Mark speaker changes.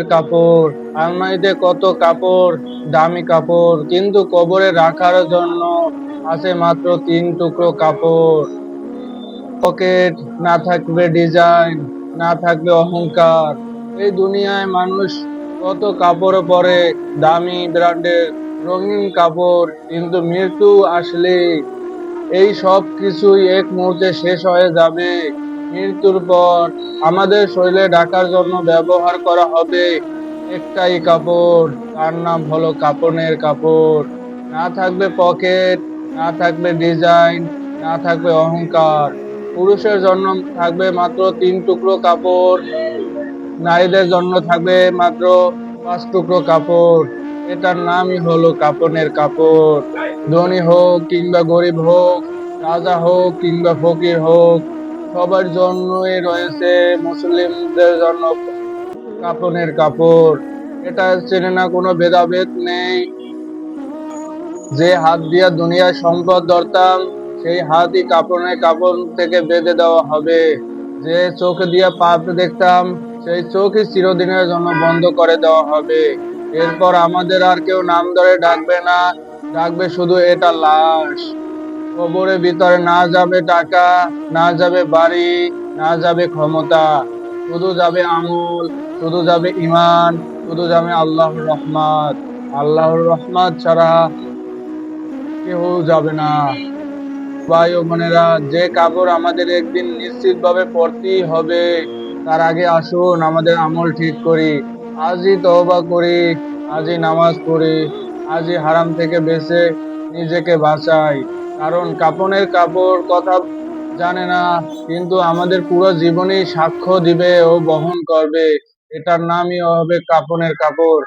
Speaker 1: কাপড়, আলমারিতে কত কাপড়, দামি কাপড়, কিন্তু কবরে রাখার জন্য আছে মাত্র 3 টুকরো কাপড়। পকেট, না থাকবে ডিজাইন, না থাকবে অহংকার। এই দুনিয়ায় মানুষ কত কাপড় পরে, দামি ব্র্যান্ডের রঙিন কাপড়, কিন্তু মৃত্যু আসলে এই সব কিছুই এক মুহূর্তে শেষ হয়ে যাবে। মৃত্যুর পর আমাদের শরীরে ঢাকার জন্য ব্যবহার করা হবে একটাই কাপড়, তার নাম হলো কাপড়ের কাপড়। না থাকবে পকেট, না থাকবে ডিজাইন, না থাকবে অহংকার। পুরুষের জন্য থাকবে মাত্র 3 টুকরো কাপড়, নারীদের জন্য থাকবে মাত্র 5 টুকরো কাপড়। এটার নামই হলো কাপড়ের কাপড়। ধনী হোক কিংবা গরিব হোক, রাজা হোক কিংবা ফকির হোক, সবার জন্যই রয়েছে মুসলিমদের জন্য কাপড়ের কাপড়। এটা চেনে না কোনো ভেদাভেদ নেই। যে হাত দিয়া দুনিয়ার সম্পদ ধরতাম, সেই হাতই কাপড়ের কাপড় থেকে বেঁধে দেওয়া হবে। যে চোখ দিয়া পাপ দেখতাম, সেই চোখই চিরদিনের জন্য বন্ধ করে দেওয়া হবে। এরপর আমাদের আর কেউ নাম ধরে ডাকবে না, ডাকবে শুধু এটা লাশ। কবরের ভিতরে না যাবে টাকা, না যাবে বাড়ি, না যাবে ক্ষমতা, শুধু যাবে আমল, শুধু যাবে ইমান, শুধু যাবে আল্লাহর রহমত। আল্লাহর রহমত ছাড়া কেউ যাবে না। ভাই ও বোনেরা, যে কাপড় আমাদের একদিন নিশ্চিত ভাবে পরতেই হবে, তার আগে আসুন আমাদের আমল ঠিক করি। আজই তওবা করি, আজই নামাজ পড়ি, আজই হারাম থেকে বেঁচে নিজেকে বাঁচাই। কারণ কাপড়ের কাপড় কথা জানে না, কিন্তু আমাদের পুরো জীবনই সাক্ষ্য দিবে ও বহন করবে। এটার নামই হবে কাপড়ের কাপড়।